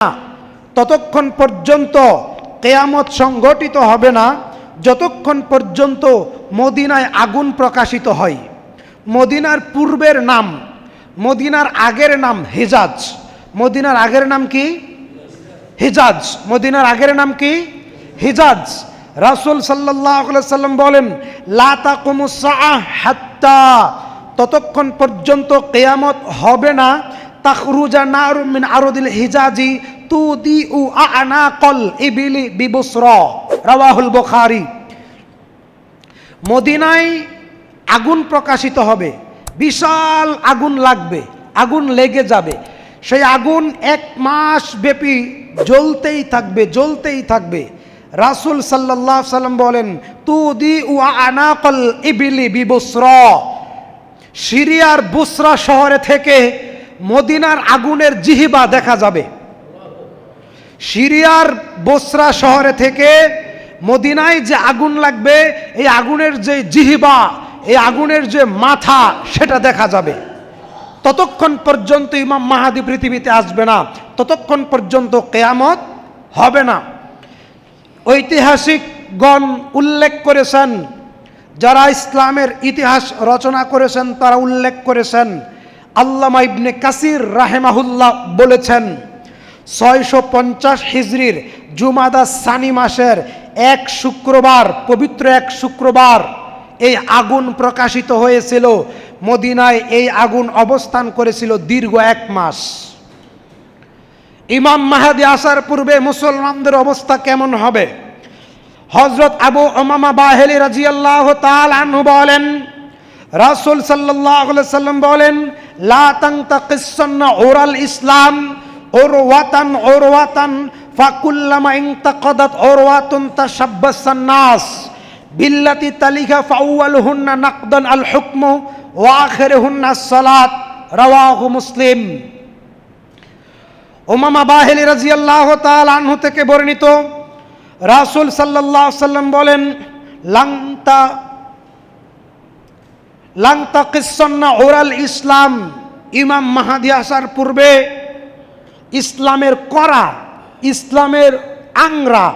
ততক্ষণ পর্যন্ত কিয়ামত সংঘটিত হবে না যতক্ষণ পর্যন্ত মদিনায় আগুন প্রকাশিত হয়। মদিনার পূর্বের নাম, মদিনার আগের নাম হিজাজ। মদিনার আগের নাম কি? হিজাজ। মদিনার আগের নাম কি? হিজাজ। রাসূল সাল্লাল্লাহু আলাইহি সাল্লাম বলেন, লা তাকুমুস সাআহ হাত্তা, ততক্ষণ পর্যন্ত কিয়ামত হবে না, তাখরুজা নারুম মিন আরদিল হিজাজি তুদিউ আনাকাল ইবিলি বিবুসরা, রাওয়াহুল বুখারী। মদিনায় আগুন প্রকাশিত হবে, বিশাল আগুন লাগবে, আগুন লেগে যাবে। সেই আগুন 1 মাস ব্যাপী জ্বলতেই থাকবে, জ্বলতেই থাকবে। রাসূল সাল্লাল্লাহু আলাইহি সাল্লাম বলেন, তুদিউ আনাকাল ইবিলি বিবুসরা, সিরিয়ার বুসরা শহরে থেকে মদিনার আগুনের জিহিবা দেখা যাবে। সিরিয়ার বুসরা শহরে থেকে মদিনায় যে আগুন লাগবে, এই আগুনের যে জিহিবা, এই আগুনের যে মাথা, সেটা দেখা যাবে। ততক্ষণ পর্যন্ত ইমাম মাহদী পৃথিবীতে আসবে না, ততক্ষণ পর্যন্ত কিয়ামত হবে না। ঐতিহাসিকগণ উল্লেখ করেছেন, যারা ইসলামের ইতিহাস রচনা করেছেন তারা উল্লেখ করেছেন, আল্লামা ইবনে কাসির রাহেমাহুল্লাহ বলেছেন 650 হিজরির জুমাদা সানি মাসের 1 শুক্রবার, পবিত্র 1 শুক্রবার এই আগুন প্রকাশিত হয়েছিল। মদিনায় এই আগুন অবস্থান করেছিল দীর্ঘ 1 মাস। ইমাম মাহদী আসার পূর্বে মুসলমানদের অবস্থা কেমন হবে? হযরত আবু উমামা বাহিলী রাদিয়াল্লাহু তাআলা আনহু বলেন, রাসূল সাল্লাল্লাহু আলাইহি সাল্লাম বলেন, লা তানতাকিসসান্না উরাল ইসলাম উরওয়াতান উরওয়াতান ফাকুল্লামা ইনতাকাদাত উরওয়াতুন তাশাব্বাসান নাস বিল্লাতি তালিকা ফাউয়ালুহুন্না নাকদান আল হুকমু ওয়া আখিরুহুন্না আস-সালাত, রাওয়াহু মুসলিম। উমামা বাহিলী রাদিয়াল্লাহু তাআলা আনহু থেকে বর্ণিত, রাসূল সাল্লাল্লাহু আলাইহি সাল্লাম বলেন, লাংতাকিসসান্না উরাল ইসলাম, ইমাম মাহদী আসার পূর্বে ইসলামের করা, ইসলামের আংরা,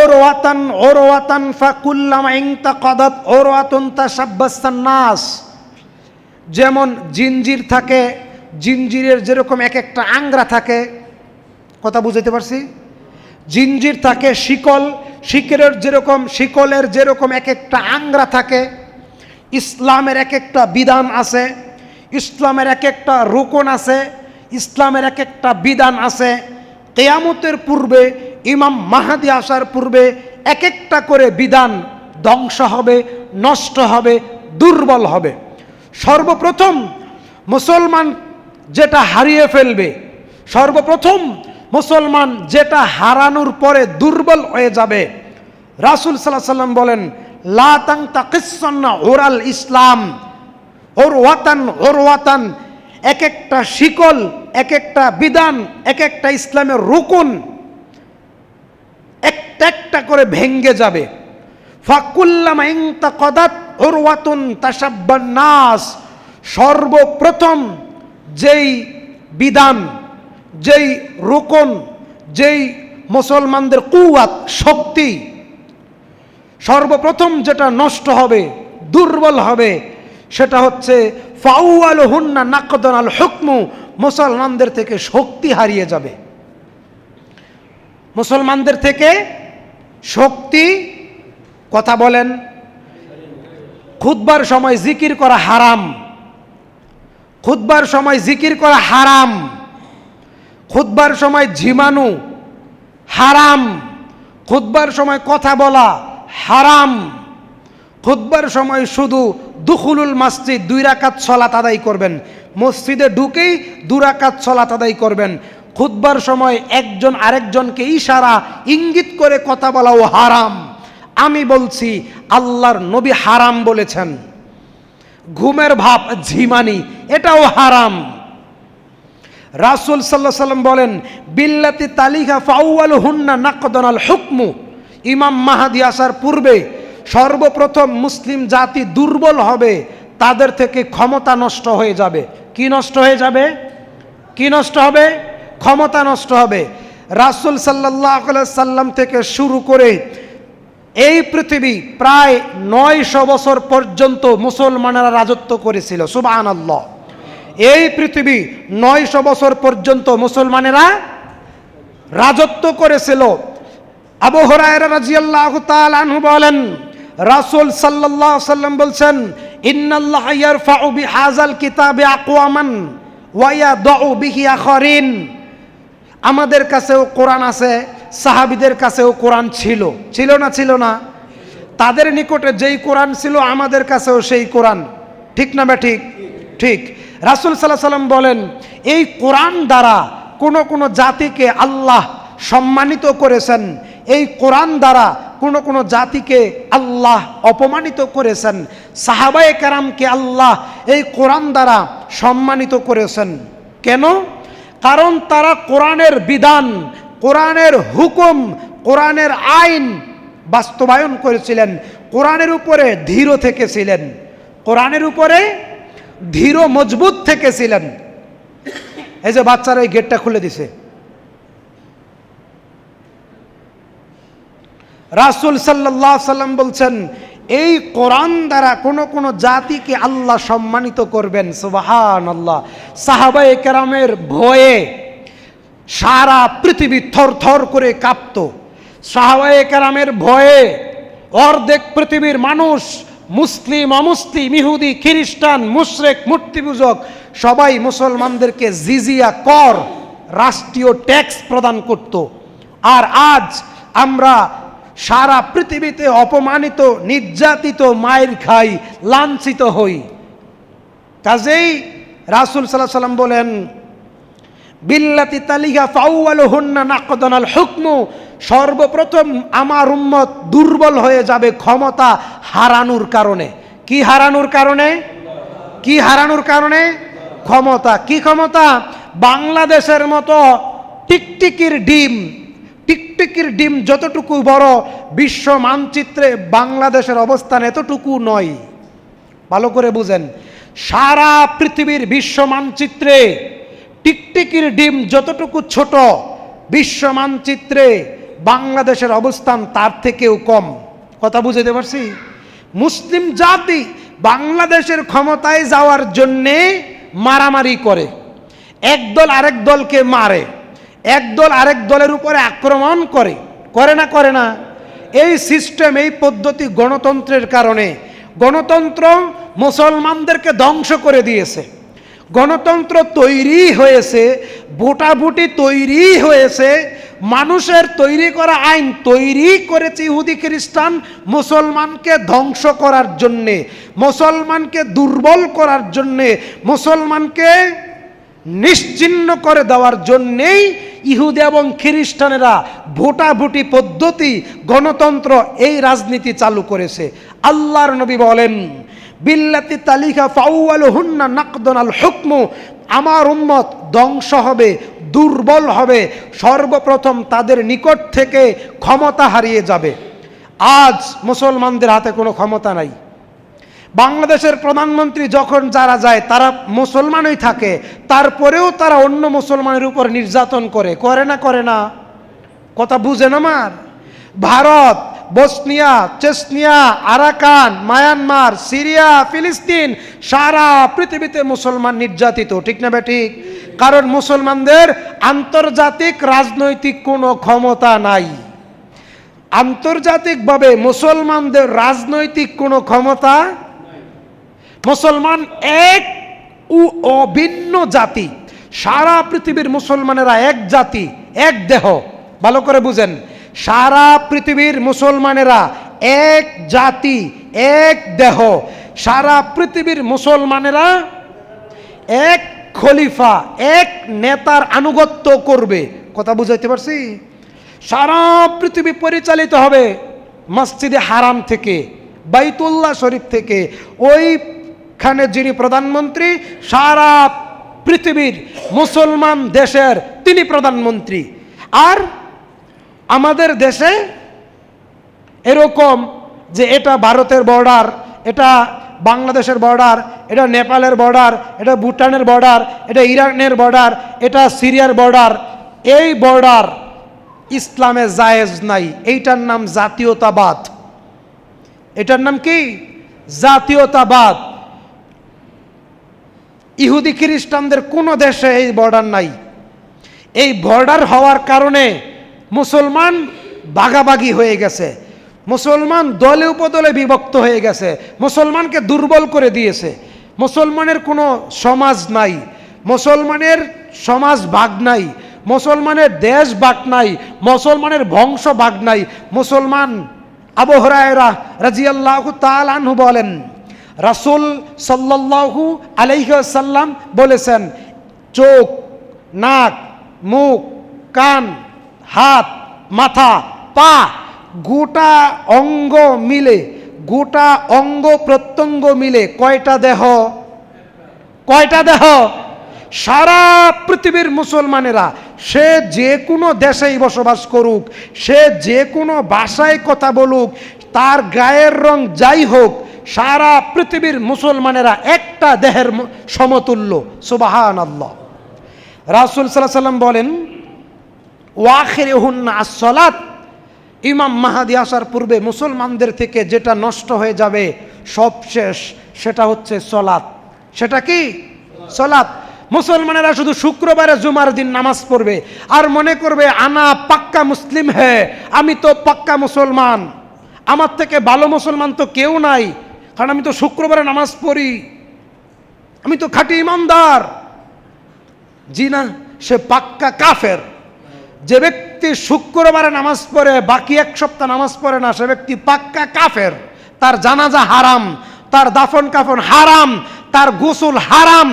উরওয়াতান উরওয়াতান ফাকুল্লামা ইনতাকাদাত উরওয়াতুন তাশাব্বাসান নাস, যেমন জিঞ্জির থাকে, জিঞ্জিরের যেরকম এক একটা আংরা থাকে, কথা বুঝাইতে পারছি? জিঞ্জির থাকে, শিকল, শিকলের যেরকম এক একটা আংরা থাকে, ইসলামের এক একটা বিধান আছে, ইসলামের এক একটা রুকন আছে, ইসলামের এক একটা বিধান আছে। কিয়ামতের পূর্বে, ইমাম মাহদী আসার পূর্বে এক একটা করে বিধান ধ্বংস হবে, নষ্ট হবে, দুর্বল হবে। সর্বপ্রথম মুসলমান যেটা হারিয়ে ফেলবে, সর্বপ্রথম মুসলমান যেটা হারানোর পরে দুর্বল হয়ে যাবে, রাসূল সাল্লাল্লাহু আলাইহি সাল্লাম বলেন, লা তানতাকিসসান্না উরাল ইসলাম উরওয়াতান উরওয়াতান, এক একটা শিকল, এক একটা বিধান, এক একটা ইসলামের রুকুন একটা একটা করে ভেঙ্গে যাবে। ফাকুল্লামা ইনতাকাদাত উরওয়াতুন তাশাব্বান নাস, সর্বপ্রথম যেই বিধান, যেই রুকন, যেই মুসলমানদের কুওয়াত, শক্তি, সর্বপ্রথম যেটা নষ্ট হবে, দুর্বল হবে, সেটা হচ্ছে ফাউয়ালুহুন্না নাকদান আল হুকমু, মুসলমানদের থেকে শক্তি হারিয়ে যাবে। মুসলমানদের থেকে শক্তি, কথা বলেন, খুতবার সময় জিকির করা হারাম, খুতবার সময় জিকির করা হারাম, খুতবার সময় ঝিমানো হারাম, খুতবার সময় কথা বলা হারাম, খুতবার সময় শুধু দুখুলুল মসজিদ 2 রাকাত সালাত আদায় করবেন, মসজিদে ঢুকেই 2 রাকাত সালাত আদায় করবেন। খুতবার সময় একজন আরেকজনকে ইশারা ইঙ্গিত করে কথা বলাও হারাম। আমি বলছি, আল্লাহর নবী হারাম বলেছেন। ঘুমের ভাব, ঝিমানি, এটাও হারাম। রাসূল সাল্লাল্লাহু আলাইহি সাল্লাম বলেন, বিল্লাতি তালিকা ফাউয়ালুহুন্না নাকদান আল হুকমু, ইমাম মাহদী আসার পূর্বে সর্বপ্রথম মুসলিম জাতি দুর্বল হবে, তাদের থেকে ক্ষমতা নষ্ট হয়ে যাবে। কি নষ্ট হয়ে যাবে? কি নষ্ট হবে? ক্ষমতা নষ্ট হবে। রাসূল সাল্লাল্লাহু আলাইহি সাল্লাম থেকে শুরু করে এই পৃথিবী প্রায় 900 বছর পর্যন্ত মুসলমানেরা রাজত্ব করেছিল। সুবহানাল্লাহ। এই পৃথিবী 900 বছর পর্যন্ত মুসলমানেরা রাজত্ব করেছিল। আবু হুরায়রা রাদিয়াল্লাহু তাআলা আনহু বলেন, রাসূল সাল্লাল্লাহু আলাইহি সাল্লাম বলছেন, ইন্নাল্লাহা ইয়ারফাউ বিহাযাল কিতাবি আকওয়ামান ওয়া ইয়াদউ বিহি আখারিন। আমাদের কাছেও কোরআন আছে, সাহাবীদের কাছেও কোরআন ছিল, ছিল না ছিল না? তাদের নিকটে যেই কোরআন ছিল আমাদের কাছেও সেই কোরআন, ঠিক না বে ঠিক? ঠিক। রাসূল সাল্লাল্লাহু আলাইহি সাল্লাম বলেন, এই কোরআন দ্বারা কোন কোন জাতিকে আল্লাহ সম্মানিত করেছেন, এই কোরআন দ্বারা কোন কোন জাতিকে আল্লাহ অপমানিত করেছেন। সাহাবায়ে কেরামকে আল্লাহ এই কোরআন দ্বারা সম্মানিত করেছেন। কেন? কারণ তারা কোরআনের বিধান, কোরআনের হুকুম, কোরআনের আইন বাস্তবায়ন করেছিলেন, কোরআনের উপরে দৃঢ় থেকেছিলেন, কোরআনের উপরে দৃঢ় মজবুত থেকেছিলেন। এই যে বাচ্চারা এই গেটটা খুলে দিছে, রাসূল সাল্লাল্লাহু আলাইহি সাল্লাম বলছেন, এই কোরআন দ্বারা কোন কোন জাতিকে আল্লাহ সম্মানিত করবেন। সুবহানাল্লাহ। সাহাবায়ে কেরামের ভয়ে সারা পৃথিবী থরথর করে কাঁপত। সাহাবায়ে কেরামের ভয়ে অর্ধেক পৃথিবীর মানুষ, মুসলিম অমুসলিম, ইহুদি খ্রিস্টান, মুশরিক মূর্তি পূজক সবাই মুসলমানদেরকে জিজিয়া কর, রাষ্ট্রীয় ট্যাক্স প্রদান করত। আর আজ আমরা সারা পৃথিবীতে অপমানিত, নির্যাতিত, মায়ের খাই, লাঞ্ছিত হই। কাজেই রাসূল সাল্লাল্লাহু আলাইহি সাল্লাম বলেন, বিল্লাতি তালিগা ফাউয়ালুহুন্না নাকদানাল হুকমু, সর্বপ্রথম আমার উম্মত দুর্বল হয়ে যাবে ক্ষমতা হারানোর কারণে। কি হারানোর কারণে? কি হারানোর কারণে? ক্ষমতা। কি ক্ষমতা? বাংলাদেশের মতো টিকটিকির ডিম, টিকটিকির ডিম যতটুকু বড়, বিশ্ব মানচিত্রে বাংলাদেশের অবস্থান এতটুকু নয়। ভালো করে বুঝেন, সারা পৃথিবীর বিশ্ব মানচিত্রে টিকটিকির ডিম যতটুকু ছোট, বিশ্ব মানচিত্রে বাংলাদেশের অবস্থান তার থেকেও কম। কথা বুঝতে পারছি? মুসলিম জাতি বাংলাদেশের ক্ষমতায় যাওয়ার জন্যে মারামারি করে, একদল আরেক দলকে মারে, একদল আরেক দলের উপরে আক্রমণ করে, করে না করে না? এই সিস্টেম, এই পদ্ধতি গণতন্ত্রের কারণে। গণতন্ত্র মুসলমানদেরকে ধ্বংস করে দিয়েছে। গণতন্ত্র তৈরি হয়েছে, ভোটাভুটি তৈরি হয়েছে, মানুষের তৈরি করা আইন তৈরি করেছে ইহুদি খ্রিস্টান মুসলমানকে ধ্বংস করার জন্যে, মুসলমানকে দুর্বল করার জন্যে, মুসলমানকে নিশ্চিহ্ন করে দেওয়ার জন্যেই ইহুদি এবং খ্রিস্টানেরা ভোটাভুটি পদ্ধতি, গণতন্ত্র, এই রাজনীতি চালু করেছে। আল্লাহর নবী বলেন, বিল্লাতি তালিকা ফাউয়ালুহুন্না নাকদানাল হুকমু, আমার উম্মত ধ্বংস হবে, দুর্বল হবে, সর্বপ্রথম তাদের নিকট থেকে ক্ষমতা হারিয়ে যাবে। আজ মুসলমানদের হাতে কোনো ক্ষমতা নাই। বাংলাদেশের প্রধানমন্ত্রী যখন যারা যায় তারা মুসলমানই থাকে, তারপরেও তারা অন্য মুসলমানের উপর নির্যাতন করে, করে না করে না? কথা বুঝেন আমার? Bharat, Bosnia, Chechnya, Arakan, Myanmar, Syria, ফিলিস্তিন, সারা পৃথিবীতে মুসলমান নির্যাতিত, ঠিক না বেঠিক? কারণ মুসলমানদের আন্তর্জাতিক রাজনৈতিক কোনো ক্ষমতা নাই। আন্তর্জাতিকভাবে মুসলমানদের রাজনৈতিক কোনো ক্ষমতা, মুসলমান এক ও অভিন্ন জাতি, সারা পৃথিবীর মুসলমানেরা এক জাতি, এক দেহ। ভালো করে বুঝেন, সারা পৃথিবীর মুসলমানেরা এক জাতি, এক দেহ, সারা পৃথিবীর মুসলমানেরা এক খলিফা, এক নেতার আনুগত্য করবে। কথা বুঝাইতে পারছি? সারা পৃথিবী পরিচালিত হবে মসজিদে হারাম থেকে, বাইতুল্লাহ শরীফ থেকে। ওইখানে যিনি প্রধানমন্ত্রী, সারা পৃথিবীর মুসলমান দেশের তিনি প্রধানমন্ত্রী। আর আমাদের দেশে এরকম যে এটা ভারতের বর্ডার, এটা বাংলাদেশের বর্ডার, এটা নেপালের বর্ডার, এটা ভুটানের বর্ডার, এটা ইরানের বর্ডার, এটা সিরিয়ার বর্ডার, এই বর্ডার ইসলামে জায়েজ নাই। এইটার নাম জাতীয়তাবাদ। এটার নাম কি? জাতীয়তাবাদ। ইহুদি খ্রিস্টানদের কোনো দেশে এই বর্ডার নাই। এই বর্ডার হওয়ার কারণে মুসলমান ভাগাভাগি হয়ে গেছে, মুসলমান দলে উপদলে বিভক্ত হয়ে গেছে, মুসলমানকে দুর্বল করে দিয়েছে। মুসলমানের কোনো সমাজ নাই, মুসলমানের সমাজ ভাগ নাই, মুসলমানের দেশ ভাগ নাই, মুসলমানের বংশ ভাগ নাই। মুসলমান আবু হুরায়রা রাদিয়াল্লাহু তাআলা আনহু বলেন, রাসূল সাল্লাল্লাহু আলাইহি ওয়াসাল্লাম বলেছেন, চোখ, নাক, মুখ, কান, হাত, মাথা, পা, গোটা অঙ্গ মিলে, গোটা অঙ্গ প্রত্যঙ্গ মিলে কয়টা দেহ? কয়টা দেহ? সারা পৃথিবীর মুসলমানেরা, সে যে কোনো দেশেই বসবাস করুক, সে যে কোনো ভাষায় কথা বলুক, তার গায়ের রং যাই হোক, সারা পৃথিবীর মুসলমানেরা একটা দেহের সমতুল্য। সুবহানাল্লাহ। রাসূল সাল্লাল্লাহু আলাইহি ওয়াসাল্লাম বলেন, ওয়াখিরুহুন্না আস-সালাত, ইমাম মাহদী আসার পূর্বে মুসলমানদের থেকে যেটা নষ্ট হয়ে যাবে সবশেষ, সেটা হচ্ছে সালাত। সেটা কি? সালাত। মুসলমানেরা শুধু শুক্রবারে জুমার দিন নামাজ পড়বে আর মনে করবে আনা পাক্কা মুসলিম হে, আমি তো পাক্কা মুসলমান, আমার থেকে ভালো মুসলমান তো কেউ নাই, কারণ আমি তো শুক্রবারে নামাজ পড়ি, আমি তো খাঁটি ইমানদার। জি না, সে পাক্কা কাফের। যে ব্যক্তি শুক্রবারে নামাজ পড়ে বাকি এক সপ্তাহ নামাজ পড়ে না, সে ব্যক্তি পাক্কা কাফের। তার জানাজা হারাম, তার দাফন কাফন হারাম, তার গোসল হারাম,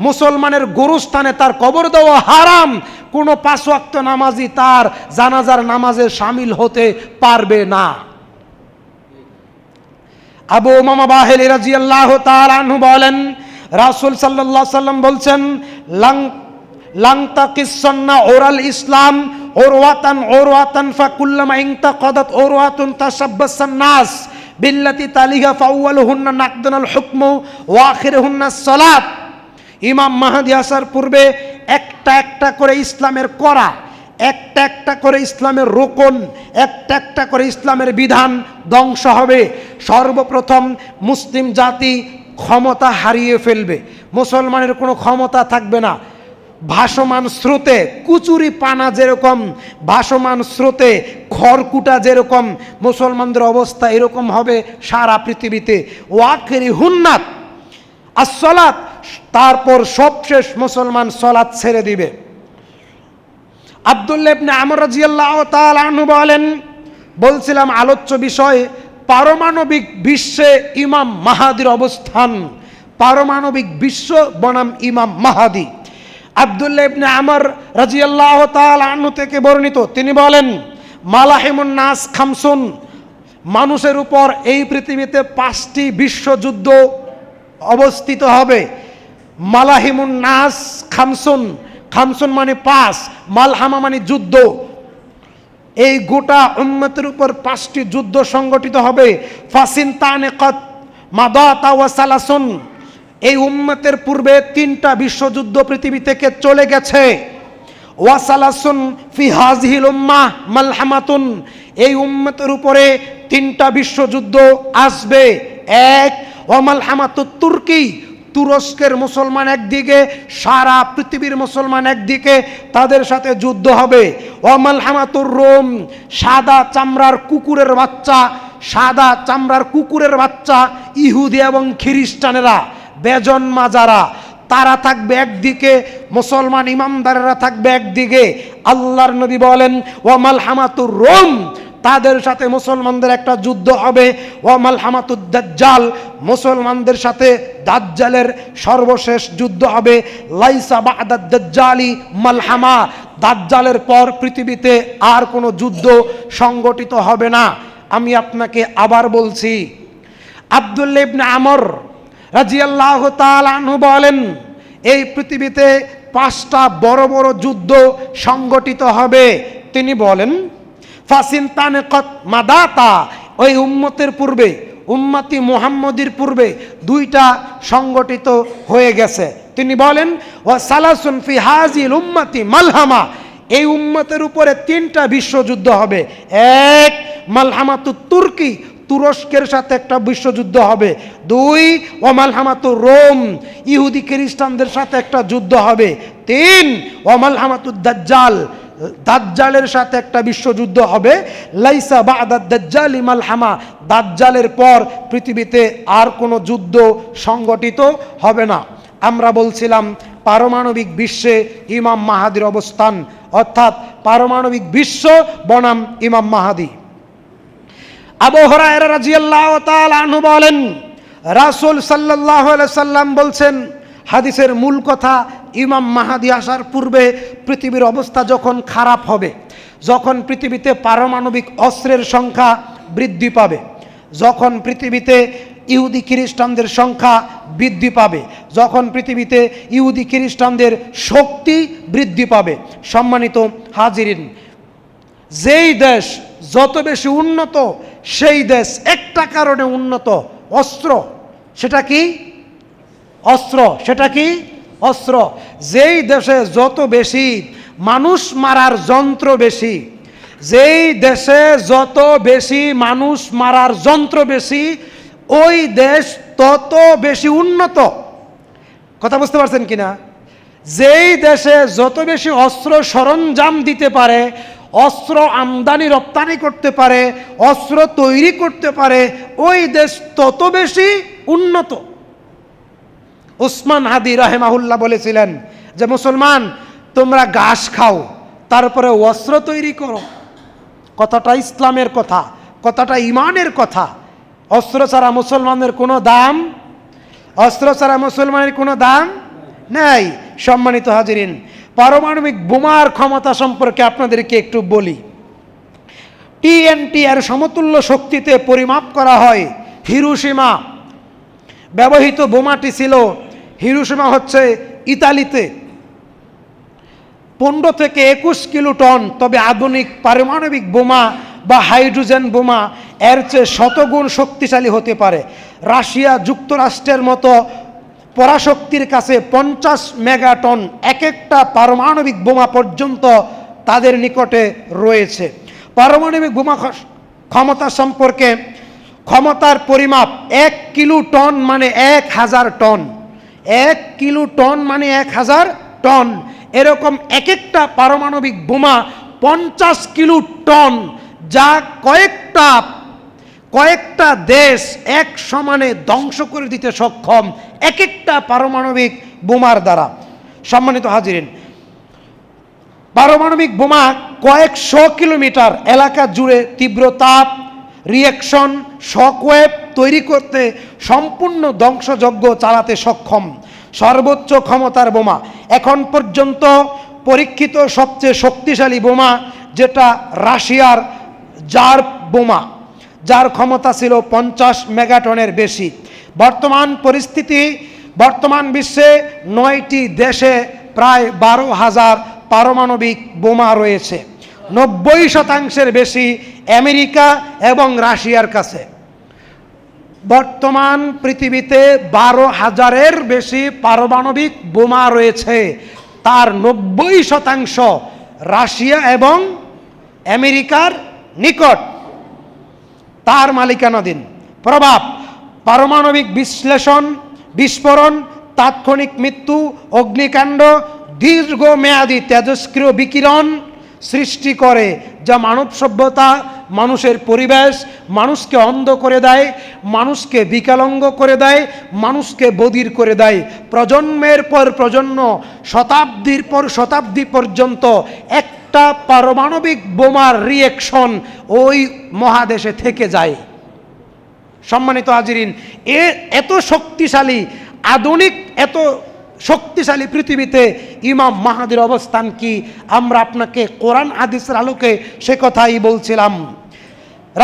মুসলমানের গোরস্থানে তার কবর দেওয়া হারাম। কোনো 5 ওয়াক্ত নামাজি তার জানাজার নামাজে শামিল হতে পারবে না। আবু উমামা বাহিলি রাদিয়াল্লাহু তাআলা আনহু বলেন, রাসূল সাল্লাল্লাহু আলাইহি ওয়াসাল্লাম বলছেন, লাং তাকিসসান্না ওরাল ইসলাম উরওয়াতান উরওয়াতান ফাকুল্লামা ইনতাকাদাত উরওয়াতুন তাশাব্বাসান নাস বিল্লাতি তালিহা ফাওয়ালুহুন্না নাকদানাল হুকমু ওয়া আখিরুহুন্না সালাত। ইমাম মাহদী আসার পূর্বে একটা একটা করে ইসলামের করা, একটা একটা করে ইসলামের রোকন, একটা একটা করে ইসলামের বিধান ধ্বংস হবে। সর্বপ্রথম মুসলিম জাতি ক্ষমতা হারিয়ে ফেলবে, মুসলমানের কোনো ক্ষমতা থাকবে না। ভাসমান স্রোতে কুচুরি পানা যেরকম, ভাসমান স্রোতে খড়কুটা যেরকম, মুসলমানদের অবস্থা এরকম হবে সারা পৃথিবীতে। ওয়াকিরি হুন্নাত as-সালাত, তারপর সবশেষ মুসলমান সালাত ছেড়ে দিবে। আব্দুল্লাহ ইবনে আমর রাদিয়াল্লাহু তাআলা আনহু বলেন, বলছিলাম আলোচ্য বিষয় পারমাণবিক বিশ্বে ইমাম মাহাদির অবস্থান। পারমাণবিক বিশ্ব বনাম ইমাম মাহাদি। আব্দুল্লাহ ইবনে আমর রাদিয়াল্লাহু তাআলা আনহু থেকে বর্ণিত, তিনি বলেন, মালাহিমুন নাস খামসুন, মানুষের উপর এই পৃথিবীতে 5টি বিশ্বযুদ্ধ অবস্থিত হবে। মালাহিমুন নাস খামসুন, খামসুন মানে 5, মালহামা মানে যুদ্ধ। এই গোটা উম্মতের উপর 5টি যুদ্ধ সংগঠিত হবে। ফাসিনতানে কত মাদাতা ওয়া সালাসুন, এই উম্মতের পূর্বে 3টা বিশ্বযুদ্ধ পৃথিবী থেকে চলে গেছে। ওয়া সালাসুন ফি হাযিহিল উম্মাহ মালহামাতুন, এই উম্মতের উপরে 3টা বিশ্বযুদ্ধ আসবে। 1 ওয়া মালহামাতুত তুর্কি, তুরস্কের মুসলমান একদিকে, সারা পৃথিবীর মুসলমান একদিকে, তাদের সাথে যুদ্ধ হবে। ওয়া মালহামাতুর রোম, সাদা চামড়ার কুকুরের বাচ্চা, সাদা চামড়ার কুকুরের বাচ্চা ইহুদি এবং খ্রিস্টানেরা, বেজন্মা যারা, তারা থাকবে একদিকে, মুসলমান ইমামদারেরা থাকবে একদিকে। আল্লাহর নবী বলেন, ওয়া মালহামাতুর রোম, তাদের সাথে মুসলমানদের একটা যুদ্ধ হবে। ওয়া মালহামাতুদ দাজ্জাল, মুসলমানদের সাথে দাজ্জালের সর্বশেষ যুদ্ধ হবে। লাইসা বা'দাদ দাজ্জালি মালহামা, দাজ্জালের পর পৃথিবীতে আর কোনো যুদ্ধ সংগঠিত হবে না। আমি আপনাকে আবার বলছি, আব্দুল্লাহ ইবনে আমর রাদিয়াল্লাহু তাআলা আনহু বলেন, এই পৃথিবীতে 5টা বড় বড় যুদ্ধ সংগঠিত হবে। তিনি বলেন, ফাসিনতানে কত মাদাতা, ওই উম্মতের পূর্বে, উম্মতি মুহাম্মদির পূর্বে 2টা সংগঠিত হয়ে গেছে। তিনি বলেন, ওয়া সালাসুন ফি হাযিল উম্মতি মালহামা, এই উম্মতের উপরে 3টা বিশ্বযুদ্ধ হবে। এক, মালহামাতুত তুর্কি, তুরস্কের সাথে একটা বিশ্বযুদ্ধ হবে। 2, ওয়ামালহামাতুর রোম, ইহুদি খ্রিস্টানদের সাথে একটা যুদ্ধ হবে। 3, ওয়ামালহামাতুদ দাজ্জাল, দাজ্জালের সাথে একটা বিশ্বযুদ্ধ হবে। লাইসা বা'দা দাজ্জালি মালহামা, দাজ্জালের পর পৃথিবীতে আর কোনো যুদ্ধ সংগঠিত হবে না। আমরা বলছিলাম পারমাণবিক বিশ্বে ইমাম মাহাদির অবস্থান, অর্থাৎ পারমাণবিক বিশ্ব বনাম ইমাম মাহাদি। আবু হুরায়রা রাদিয়াল্লাহু তাআলা আনহু বলেন, রাসূল সাল্লাল্লাহু আলাইহি সাল্লাম বলছেন, হাদিসের মূল কথা, ইমাম মাহাদি আসার পূর্বে পৃথিবীর অবস্থা যখন খারাপ হবে, যখন পৃথিবীতে পারমাণবিক অস্ত্রের সংখ্যা বৃদ্ধি পাবে, যখন পৃথিবীতে ইহুদি খ্রিস্টানদের সংখ্যা বৃদ্ধি পাবে, যখন পৃথিবীতে ইহুদি খ্রিস্টানদের শক্তি বৃদ্ধি পাবে। সম্মানিত হাজিরিন, যেই দেশ যত বেশি উন্নত, সেই দেশ একটা কারণে উন্নত, অস্ত্র। সেটা কি? অস্ত্র। সেটা কি? অস্ত্র। যেই দেশে যত বেশি মানুষ মারার যন্ত্র বেশি, যেই দেশে যত বেশি মানুষ মারার যন্ত্র বেশি, ওই দেশ তত বেশি উন্নত। কথা বুঝতে পারছেন কিনা? যেই দেশে যত বেশি অস্ত্র সরঞ্জাম দিতে পারে, অস্ত্র আমদানি রপ্তানি করতে পারে, অস্ত্র তৈরি করতে পারে, ওই দেশ তত বেশি উন্নত। উসমান হাদি রাহেমাহুল্লাহ বলেছিলেন যে, মুসলমান তোমরা ঘাস খাও, তারপরে অস্ত্র তৈরি করো। কথাটা ইসলামের কথা, কথাটা ইমানের কথা। অস্ত্র ছাড়া মুসলমানের কোনো দাম, অস্ত্র ছাড়া মুসলমানের কোনো দাম নেই। সম্মানিত হাজিরিন, পারমাণবিক বোমার ক্ষমতা সম্পর্কে আপনাদেরকে একটু বলি। TNT এর সমতুল্য শক্তিতে পরিমাপ করা হয় হিরোশিমা। ব্যবহৃত বোমাটি ছিল, হিরোশিমা হচ্ছে ইতালিতে, 15 থেকে 21 কিলোটন। তবে আধুনিক পারমাণবিক বোমা বা হাইড্রোজেন বোমা এর চেয়ে শতগুণ শক্তিশালী হতে পারে। রাশিয়া যুক্তরাষ্ট্রের মতো পরাশক্তির কাছে 50 মেগাটন এক একটা পারমাণবিক বোমা পর্যন্ত তাদের নিকটে রয়েছে। পারমাণবিক বোমা ক্ষমতা সম্পর্কে, ক্ষমতার পরিমাপ 1 কিলোটন মানে 1000 টন, 1 কিলোটন মানে 1000 টন। এরকম এক একটা পারমাণবিক বোমা 50 কিলোটন, যা কয়েকটা দেশ এক সমানে ধ্বংস করে দিতে সক্ষম এক একটা পারমাণবিক বোমার দ্বারা। সম্মানিত হাজিরিন, পারমাণবিক বোমা কয়েকশো কিলোমিটার এলাকা জুড়ে তীব্র তাপ, রিয়াকশন, শকওয়েভ তৈরি করতে সম্পূর্ণ ধ্বংসযজ্ঞ চালাতে সক্ষম সর্বোচ্চ ক্ষমতার বোমা। এখন পর্যন্ত পরীক্ষিত সবচেয়ে শক্তিশালী বোমা যেটা রাশিয়ার জার বোমা, যার ক্ষমতা ছিল 50 মেগাটনের বেশি। বর্তমান বিশ্বে 9টি দেশে প্রায় 12,000 পারমাণবিক বোমা রয়েছে। 90% বেশি আমেরিকা এবং রাশিয়ার কাছে। বর্তমান পৃথিবীতে 12,000-এর বেশি পারমাণবিক বোমা রয়েছে, তার 90% রাশিয়া এবং আমেরিকার নিকট, তার মালিকানাধীন। প্রভাব: পারমাণবিক বিশ্লেষণ, বিস্ফোরণ, তাৎক্ষণিক মৃত্যু, অগ্নিকাণ্ড, দীর্ঘমেয়াদী তেজস্ক্রিয় বিকিরণ সৃষ্টি করে, যা মানব সভ্যতা, মানুষের পরিবেশ, মানুষকে অন্ধ করে দেয়, মানুষকে বিকলাঙ্গ করে দেয়, মানুষকে বধির করে দেয়। প্রজন্মের পর প্রজন্ম, শতাব্দীর পর শতাব্দী পর্যন্ত একটা পারমাণবিক বোমার রিয়েকশন ওই মহাদেশে থেকে যায়। সম্মানিত হাজিরিন, এত শক্তিশালী, আধুনিক এত শক্তিশালী পৃথিবীতে ইমাম মাহাদির অবস্থান কি? আমরা আপনাকে কোরআন হাদিসের আলোকে সে কথাই বলছিলাম।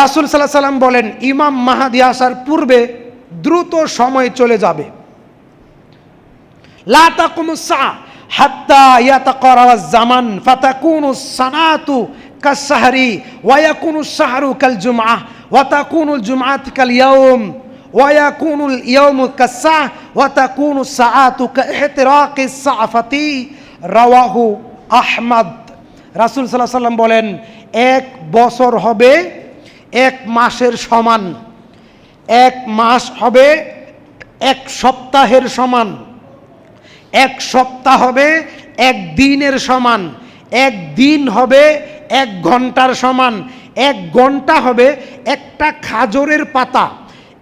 রাসূল সাল্লাল্লাহু আলাইহি সাল্লাম বলেন, ইমাম মাহাদি আসার পূর্বে দ্রুত সময় চলে যাবে। লা তাকুমুস সাআ হাত্তা ইয়াতাকারাবাজ জামান ফাতাকুনুস সানাতু কাস-সাহরি ওয়া ইয়াকুনুস সাহরু কাল জুমআহ ওয়া তাকুনুল জুমআতু কাল ইয়াওম ওয়া ইয়াকুনুল ইয়াওমু কাস-সাআহ ওয়া তাকুনুস সাআতু কাইহতিরাকিস সাআফাতি। রাওয়াহু আহমদ। রাসূল সাল্লাল্লাহু আলাইহি সাল্লাম বলেন, 1 বছর হবে 1 মাসের সমান, 1 মাস হবে 1 সপ্তাহের সমান, 1 সপ্তাহ হবে 1 দিনের সমান, 1 দিন হবে 1 ঘন্টার সমান, 1 ঘন্টা হবে একটা খাজরের পাতা,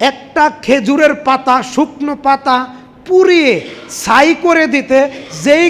একটা খেজুরের পাতা, শুকনো পাতা পুড়িয়ে ছাই করে দিতে যেই